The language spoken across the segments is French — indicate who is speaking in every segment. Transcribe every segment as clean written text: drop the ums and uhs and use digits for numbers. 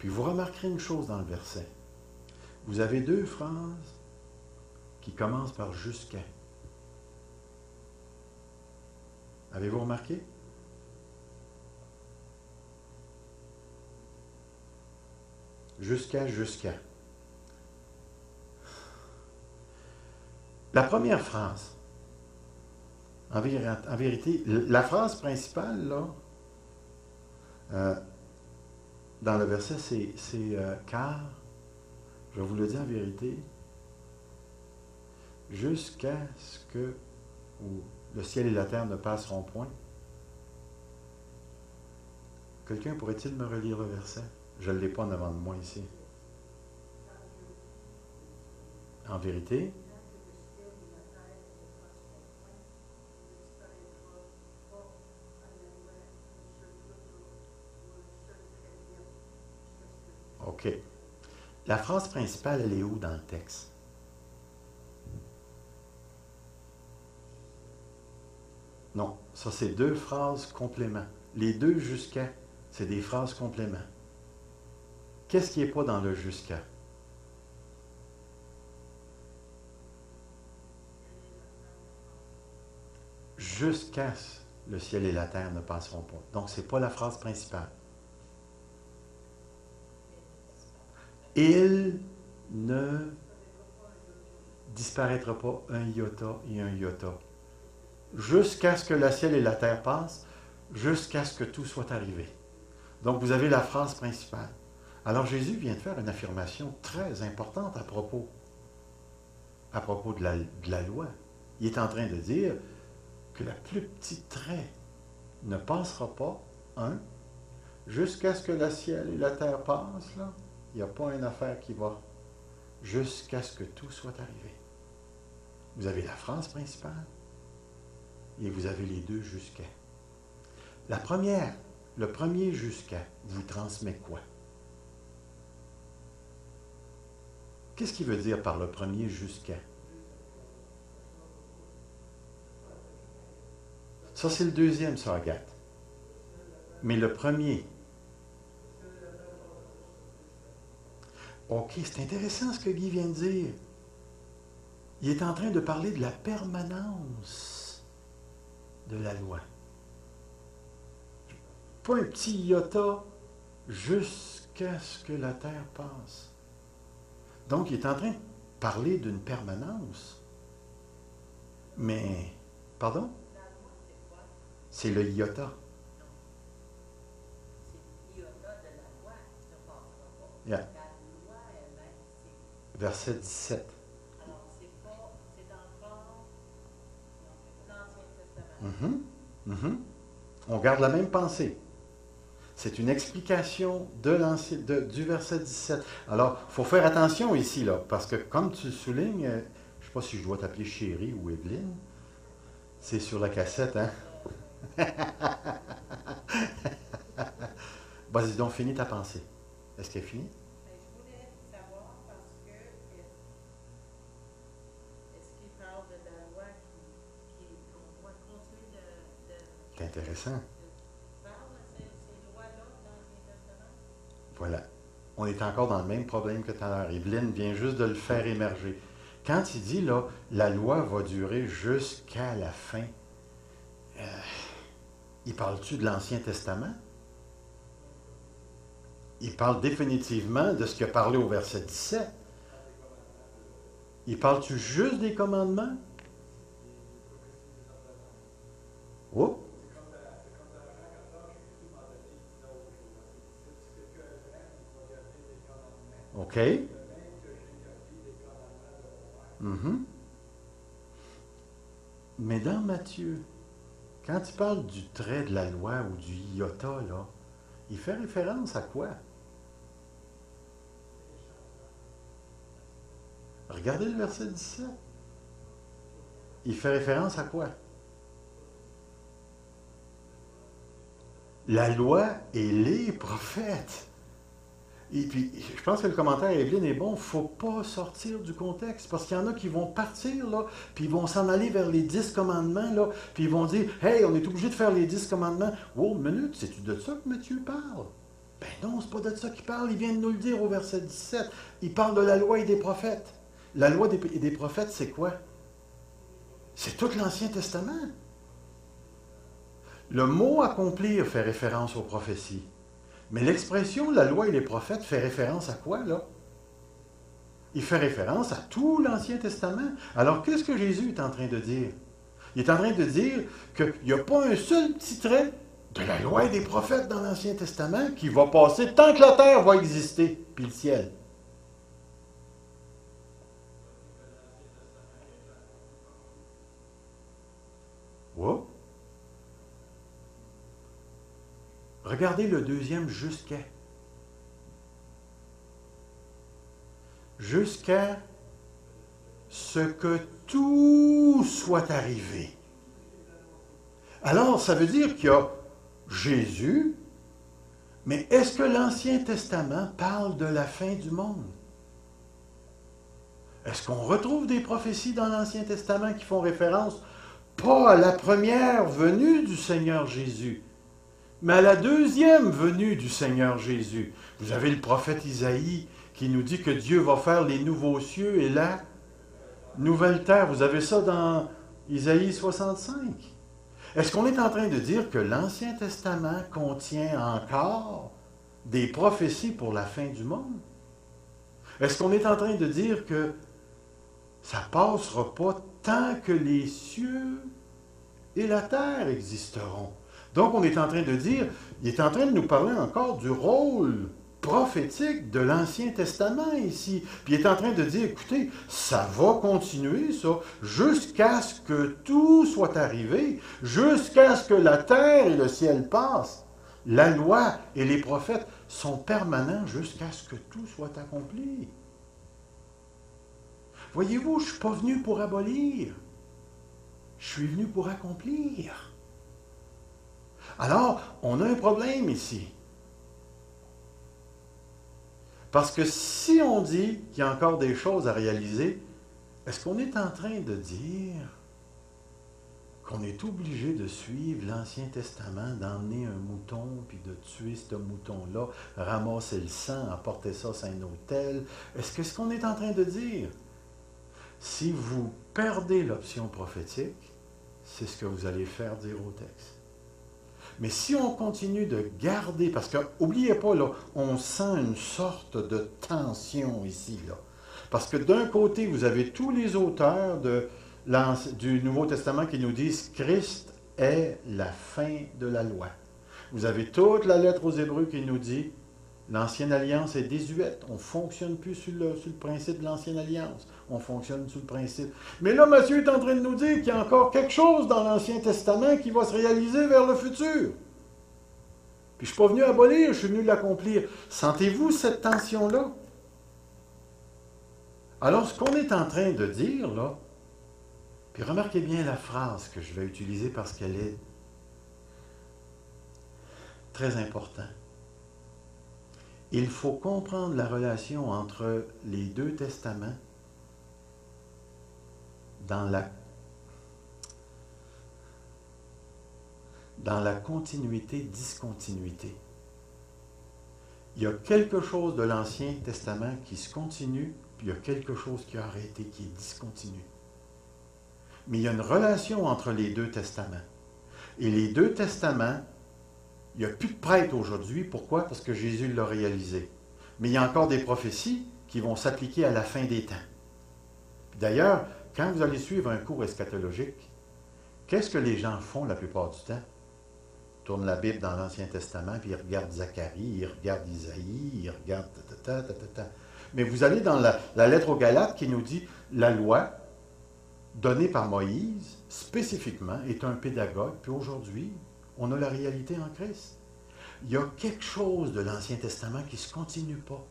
Speaker 1: Puis vous remarquerez une chose dans le verset. Vous avez deux phrases qui commencent par jusqu'à. Avez-vous remarqué? Jusqu'à. La première phrase, en vérité, la phrase principale, là, dans le verset, c'est car, je vous le dis en vérité, jusqu'à ce que le ciel et la terre ne passeront point. Quelqu'un pourrait-il me relire le verset? Je ne l'ai pas en avant de moi ici. En vérité, OK. La phrase principale, elle est où dans le texte? Non, ça c'est deux phrases compléments. Les deux jusqu'à, c'est des phrases compléments. Qu'est-ce qui n'est pas dans le jusqu'à? Jusqu'à le ciel et la terre ne passeront pas. Donc, ce n'est pas la phrase principale. Il ne disparaîtra pas un iota et un iota. Jusqu'à ce que le ciel et la terre passent, jusqu'à ce que tout soit arrivé. Donc, vous avez la phrase principale. Alors, Jésus vient de faire une affirmation très importante à propos de la loi. Il est en train de dire que la plus petite trait ne passera pas, jusqu'à ce que le ciel et la terre passent, là, il n'y a pas une affaire qui va, jusqu'à ce que tout soit arrivé. Vous avez la phrase principale et vous avez les deux jusqu'à. La première, le premier jusqu'à, vous transmet quoi? Qu'est-ce qu'il veut dire par le premier jusqu'à? Ça, c'est le deuxième, ça, Agathe. Mais le premier. OK, c'est intéressant ce que Guy vient de dire. Il est en train de parler de la permanence de la loi. Pas un petit iota jusqu'à ce que la terre passe. Donc, il est en train de parler d'une permanence. Mais, pardon? C'est le iota. Yeah. Verset 17.
Speaker 2: Alors, c'est encore l'Ancien Testament.
Speaker 1: On garde la même pensée. C'est une explication du verset 17. Alors, il faut faire attention ici, là, parce que comme tu soulignes, je ne sais pas si je dois t'appeler chérie ou Evelyne, c'est sur la cassette, hein? Vas-y donc, finis ta pensée. Est-ce qu'elle est finie?
Speaker 2: Je voulais savoir parce que est-ce qu'il parle de la loi qu'on doit continuer de
Speaker 1: C'est intéressant.
Speaker 2: parle de ces lois-là dans l'Ancien Testament?
Speaker 1: Voilà. On est encore dans le même problème que tout à l'heure. Evelyne vient juste de le faire émerger. Quand il dit, là, la loi va durer jusqu'à la fin, il parle-tu de l'Ancien Testament? Il parle définitivement de ce qu'il a parlé au verset 17. Il parle-tu juste des commandements? Oh! OK. Mais dans Matthieu, quand il parle du trait de la loi ou du iota, là, il fait référence à quoi? Regardez le verset 17. Il fait référence à quoi? La loi et les prophètes. Et puis, je pense que le commentaire Evelyne est bon. Il ne faut pas sortir du contexte. Parce qu'il y en a qui vont partir, là, puis ils vont s'en aller vers les 10 commandements, là, puis ils vont dire, hey, on est obligé de faire les 10 commandements. Oh, minute, c'est-tu de ça que Matthieu parle? Ben non, c'est pas de ça qu'il parle. Il vient de nous le dire au verset 17. Il parle de la loi et des prophètes. La loi et des prophètes, c'est quoi? C'est tout l'Ancien Testament. Le mot accomplir fait référence aux prophéties. Mais l'expression la loi et les prophètes fait référence à quoi, là? Il fait référence à tout l'Ancien Testament. Alors, qu'est-ce que Jésus est en train de dire? Il est en train de dire qu'il n'y a pas un seul petit trait de la loi et des prophètes dans l'Ancien Testament qui va passer tant que la terre va exister, puis le ciel. Wow. Regardez le deuxième jusqu'à. Jusqu'à ce que tout soit arrivé. Alors, ça veut dire qu'il y a Jésus, mais est-ce que l'Ancien Testament parle de la fin du monde? Est-ce qu'on retrouve des prophéties dans l'Ancien Testament qui font référence pas à la première venue du Seigneur Jésus, mais à la deuxième venue du Seigneur Jésus? Vous avez le prophète Isaïe qui nous dit que Dieu va faire les nouveaux cieux et la nouvelle terre. Vous avez ça dans Isaïe 65. Est-ce qu'on est en train de dire que l'Ancien Testament contient encore des prophéties pour la fin du monde? Est-ce qu'on est en train de dire que ça ne passera pas tant que les cieux et la terre existeront? Donc on est en train de dire, il est en train de nous parler encore du rôle prophétique de l'Ancien Testament ici. Puis il est en train de dire, écoutez, ça va continuer, ça, jusqu'à ce que tout soit arrivé, jusqu'à ce que la terre et le ciel passent. La loi et les prophètes sont permanents jusqu'à ce que tout soit accompli. Voyez-vous, je ne suis pas venu pour abolir. Je suis venu pour accomplir. Alors, on a un problème ici. Parce que si on dit qu'il y a encore des choses à réaliser, est-ce qu'on est en train de dire qu'on est obligé de suivre l'Ancien Testament, d'emmener un mouton, puis de tuer ce mouton-là, ramasser le sang, apporter ça à un autel? Est-ce que ce qu'on est en train de dire? Si vous perdez l'option prophétique, c'est ce que vous allez faire dire au texte. Mais si on continue de garder, parce que, n'oubliez pas, là, on sent une sorte de tension ici, là. Parce que d'un côté, vous avez tous les auteurs du Nouveau Testament qui nous disent Christ est la fin de la loi. Vous avez toute la lettre aux Hébreux qui nous dit l'ancienne alliance est désuète. On ne fonctionne plus sur le principe de l'ancienne alliance. On fonctionne sur le principe. Mais là, Matthieu est en train de nous dire qu'il y a encore quelque chose dans l'Ancien Testament qui va se réaliser vers le futur. Puis je ne suis pas venu abolir, je suis venu l'accomplir. Sentez-vous cette tension-là? Alors, ce qu'on est en train de dire, là, puis remarquez bien la phrase que je vais utiliser parce qu'elle est très importante. Il faut comprendre la relation entre les deux testaments dans la continuité-discontinuité. Il y a quelque chose de l'Ancien Testament qui se continue, puis il y a quelque chose qui a arrêté, qui est discontinu. Mais il y a une relation entre les deux testaments. Et les deux testaments, il n'y a plus de prêtre aujourd'hui. Pourquoi? Parce que Jésus l'a réalisé. Mais il y a encore des prophéties qui vont s'appliquer à la fin des temps. D'ailleurs, quand vous allez suivre un cours eschatologique, qu'est-ce que les gens font la plupart du temps? Ils tournent la Bible dans l'Ancien Testament, puis ils regardent Zacharie, ils regardent Isaïe, ils regardent... Mais vous allez dans la lettre aux Galates qui nous dit la loi donnée par Moïse, spécifiquement, est un pédagogue, puis aujourd'hui, on a la réalité en Christ. Il y a quelque chose de l'Ancien Testament qui ne se continue pas.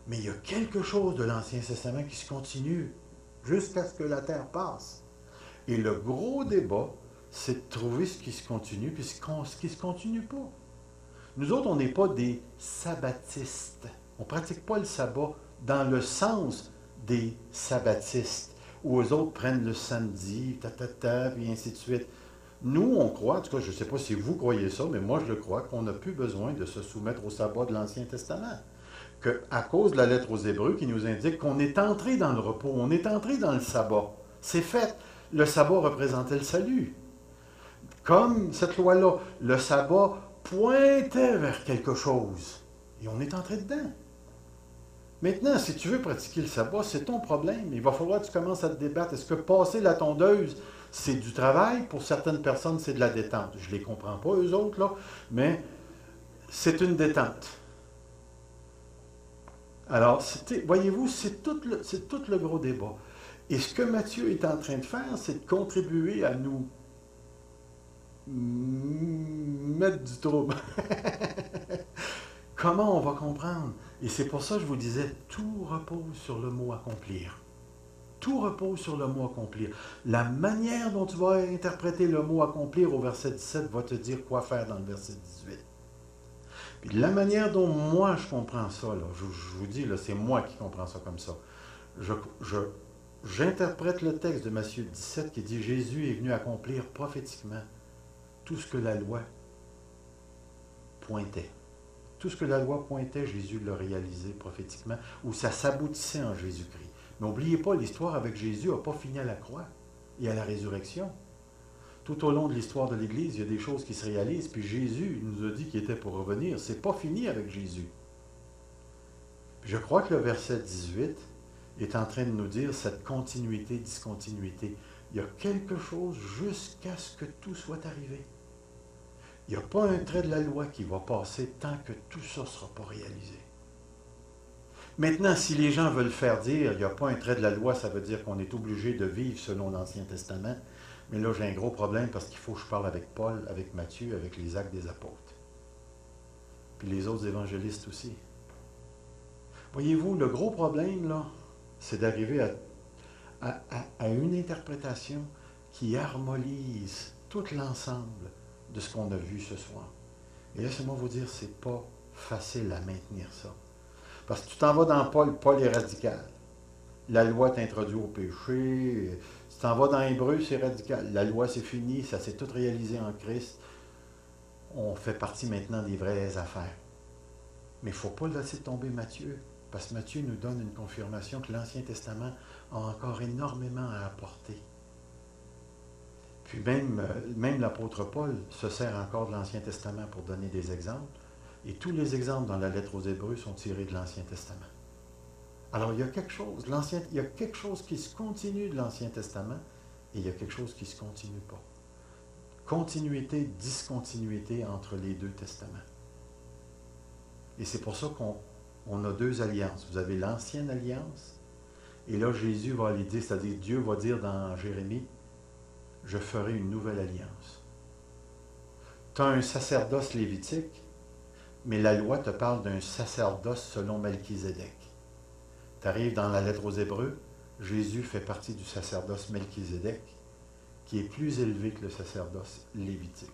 Speaker 1: Mais il y a quelque chose de l'Ancien Testament qui se continue jusqu'à ce que la terre passe. Et le gros débat, c'est de trouver ce qui se continue puis ce qui ne se continue pas. Nous autres, on n'est pas des sabbatistes. On ne pratique pas le sabbat dans le sens des sabbatistes, où eux autres prennent le samedi, puis ainsi de suite. Nous, on croit, en tout cas, je ne sais pas si vous croyez ça, mais moi je le crois, qu'on n'a plus besoin de se soumettre au sabbat de l'Ancien Testament. Qu'à cause de la lettre aux Hébreux qui nous indique qu'on est entré dans le repos, on est entré dans le sabbat. C'est fait. Le sabbat représentait le salut. Comme cette loi-là, le sabbat pointait vers quelque chose. Et on est entré dedans. Maintenant, si tu veux pratiquer le sabbat, c'est ton problème. Il va falloir que tu commences à te débattre. Est-ce que passer la tondeuse, c'est du travail? Pour certaines personnes, c'est de la détente. Je ne les comprends pas, eux autres, là, mais c'est une détente. Alors, voyez-vous, c'est tout le gros débat. Et ce que Matthieu est en train de faire, c'est de contribuer à nous mettre du trouble. Comment on va comprendre? Et c'est pour ça que je vous disais, tout repose sur le mot accomplir. Tout repose sur le mot accomplir. La manière dont tu vas interpréter le mot accomplir au verset 17 va te dire quoi faire dans le verset 18. Puis la manière dont moi je comprends ça, là, je vous dis, là, c'est moi qui comprends ça comme ça. J'interprète le texte de Matthieu 17 qui dit Jésus est venu accomplir prophétiquement tout ce que la loi pointait. Tout ce que la loi pointait, Jésus l'a réalisé prophétiquement, ou ça s'aboutissait en Jésus-Christ. Mais n'oubliez pas, l'histoire avec Jésus n'a pas fini à la croix et à la résurrection. Tout au long de l'histoire de l'Église, il y a des choses qui se réalisent, puis Jésus nous a dit qu'il était pour revenir. C'est pas fini avec Jésus. Puis je crois que le verset 18 est en train de nous dire cette continuité, discontinuité. Il y a quelque chose jusqu'à ce que tout soit arrivé. Il n'y a pas un trait de la loi qui va passer tant que tout ça ne sera pas réalisé. Maintenant, si les gens veulent faire dire il n'y a pas un trait de la loi, ça veut dire qu'on est obligé de vivre selon l'Ancien Testament. Mais là, j'ai un gros problème parce qu'il faut que je parle avec Paul, avec Matthieu, avec les Actes des Apôtres. Puis les autres évangélistes aussi. Voyez-vous, le gros problème, là, c'est d'arriver à une interprétation qui harmonise tout l'ensemble de ce qu'on a vu ce soir. Et laissez-moi vous dire, c'est pas facile à maintenir ça. Parce que tu t'en vas dans Paul, Paul est radical. La loi t'introduit au péché. Tu t'en vas dans Hébreu, c'est radical. La loi, c'est fini, ça s'est tout réalisé en Christ. On fait partie maintenant des vraies affaires. Mais il ne faut pas laisser tomber Matthieu, parce que Matthieu nous donne une confirmation que l'Ancien Testament a encore énormément à apporter. Puis même l'apôtre Paul se sert encore de l'Ancien Testament pour donner des exemples. Et tous les exemples dans la lettre aux Hébreux sont tirés de l'Ancien Testament. Alors il y a quelque chose qui se continue de l'Ancien Testament et il y a quelque chose qui ne se continue pas. Continuité, discontinuité entre les deux testaments. Et c'est pour ça qu'on a deux alliances. Vous avez l'ancienne alliance, et là Jésus va aller dire, c'est-à-dire Dieu va dire dans Jérémie, je ferai une nouvelle alliance. Tu as un sacerdoce lévitique, mais la loi te parle d'un sacerdoce selon Melchizedek. Tu arrives dans la lettre aux Hébreux, Jésus fait partie du sacerdoce Melchizedek, qui est plus élevé que le sacerdoce lévitique.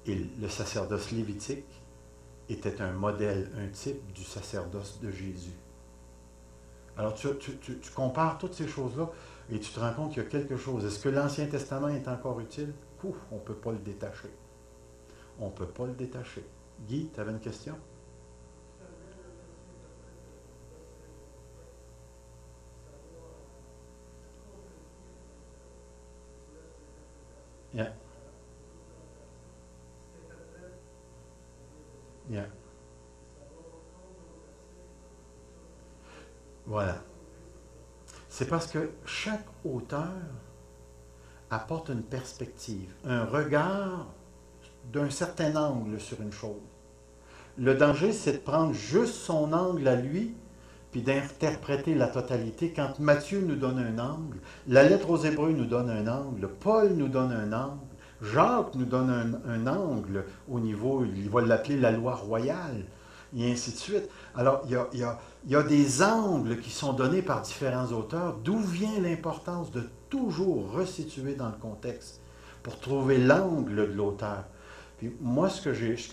Speaker 1: Et le sacerdoce lévitique était un modèle, un type du sacerdoce de Jésus. Alors tu compares toutes ces choses-là et tu te rends compte qu'il y a quelque chose. Est-ce que l'Ancien Testament est encore utile? Ouf, on ne peut pas le détacher. On ne peut pas le détacher. Guy, tu avais une question? Yeah. Yeah. Voilà. C'est parce que chaque auteur apporte une perspective, un regard d'un certain angle sur une chose. Le danger, c'est de prendre juste son angle à lui, puis d'interpréter la totalité. Quand Matthieu nous donne un angle, la lettre aux Hébreux nous donne un angle, Paul nous donne un angle, Jacques nous donne un angle au niveau, il va l'appeler la loi royale, et ainsi de suite. Alors, il y a des angles qui sont donnés par différents auteurs, d'où vient l'importance de toujours resituer dans le contexte pour trouver l'angle de l'auteur. Puis moi, ce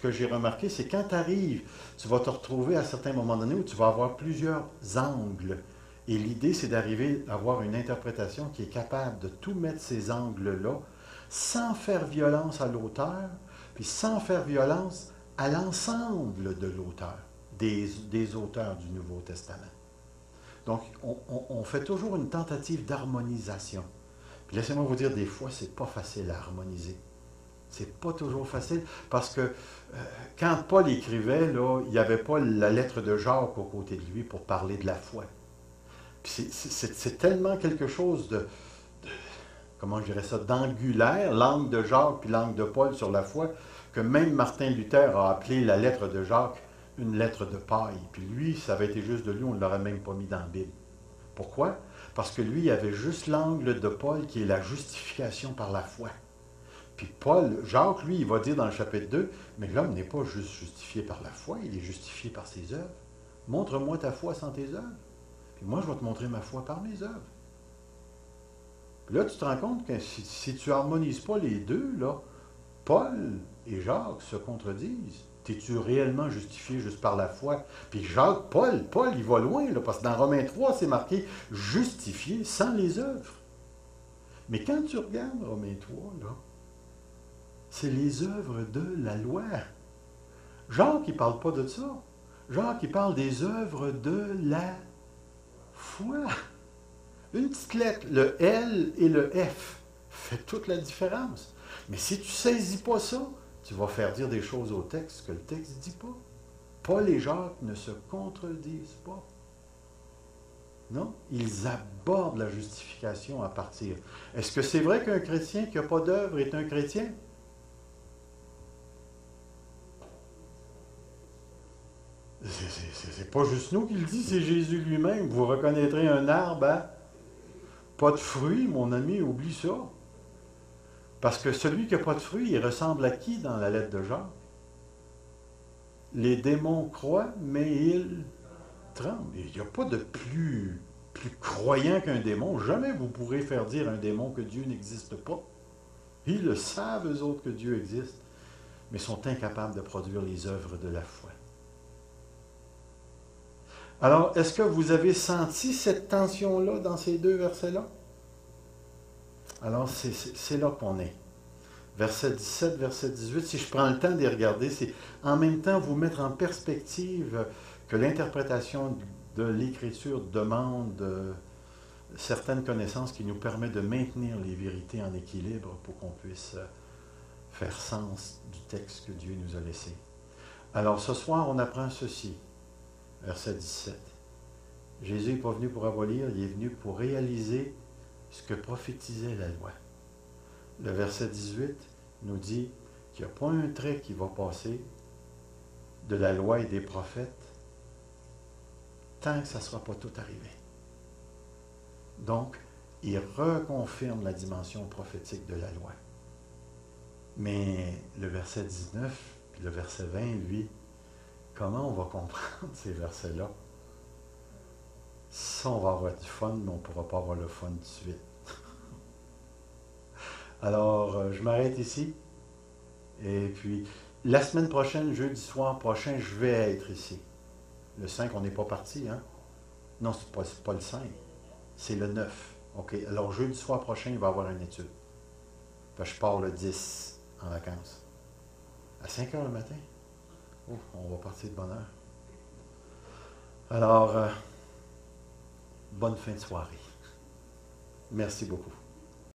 Speaker 1: que j'ai remarqué, c'est quand tu arrives, tu vas te retrouver à certains moments donnés où tu vas avoir plusieurs angles. Et l'idée, c'est d'arriver à avoir une interprétation qui est capable de tout mettre ces angles-là sans faire violence à l'auteur, puis sans faire violence à l'ensemble de l'auteur, des auteurs du Nouveau Testament. Donc, on fait toujours une tentative d'harmonisation. Puis laissez-moi vous dire, des fois, c'est pas facile à harmoniser. C'est pas toujours facile parce que quand Paul écrivait, là, il n'y avait pas la lettre de Jacques aux côtés de lui pour parler de la foi. Puis c'est tellement quelque chose de, comment je dirais ça, d'angulaire, l'angle de Jacques puis l'angle de Paul sur la foi, que même Martin Luther a appelé la lettre de Jacques une lettre de paille. Puis lui, ça avait été juste de lui, on ne l'aurait même pas mis dans la Bible. Pourquoi? Parce que lui, il avait juste l'angle de Paul qui est la justification par la foi. Puis Jacques, lui, il va dire dans le chapitre 2, mais l'homme n'est pas juste justifié par la foi, il est justifié par ses œuvres. Montre-moi ta foi sans tes œuvres. Puis moi, je vais te montrer ma foi par mes œuvres. Puis là, tu te rends compte que si tu harmonises pas les deux, là, Paul et Jacques se contredisent. T'es-tu réellement justifié juste par la foi? Puis Jacques, Paul, il va loin, là, parce que dans Romains 3, c'est marqué justifié sans les œuvres. Mais quand tu regardes Romains 3, là, c'est les œuvres de la loi. Jacques, il ne parle pas de ça. Jacques, il parle des œuvres de la foi. Une petite lettre, le L et le F, fait toute la différence. Mais si tu ne saisis pas ça, tu vas faire dire des choses au texte que le texte ne dit pas. Paul et Jacques ne se contredisent pas. Non, ils abordent la justification à partir. Est-ce que c'est vrai qu'un chrétien qui n'a pas d'œuvre est un chrétien? C'est pas juste nous qui le dit, c'est Jésus lui-même. Vous reconnaîtrez un arbre à pas de fruits, mon ami, oublie ça. Parce que celui qui n'a pas de fruits, il ressemble à qui dans la lettre de Jacques? Les démons croient, mais ils tremblent. Il n'y a pas de plus croyant qu'un démon. Jamais vous pourrez faire dire à un démon que Dieu n'existe pas. Ils le savent, eux autres, que Dieu existe, mais sont incapables de produire les œuvres de la foi. Alors, est-ce que vous avez senti cette tension-là dans ces deux versets-là? Alors, c'est là qu'on est. Verset 17, verset 18, si je prends le temps de les regarder, c'est en même temps vous mettre en perspective que l'interprétation de l'Écriture demande certaines connaissances qui nous permettent de maintenir les vérités en équilibre pour qu'on puisse faire sens du texte que Dieu nous a laissé. Alors, ce soir, on apprend ceci. Verset 17. Jésus n'est pas venu pour abolir, il est venu pour réaliser ce que prophétisait la loi. Le verset 18 nous dit qu'il n'y a pas un trait qui va passer de la loi et des prophètes tant que ça ne sera pas tout arrivé. Donc, il reconfirme la dimension prophétique de la loi. Mais le verset 19 puis le verset 20, lui, comment on va comprendre ces versets-là? Ça, on va avoir du fun, mais on ne pourra pas avoir le fun tout de suite. Alors, je m'arrête ici. Et puis, la semaine prochaine, jeudi soir prochain, je vais être ici. Le 5, on n'est pas parti, hein? Non, c'est pas le 5. C'est le 9. OK. Alors, jeudi soir prochain, il va y avoir une étude. Puis, je pars le 10 en vacances. À 5 heures le matin. Oh, on va partir de bonne heure. Alors, bonne fin de soirée. Merci beaucoup.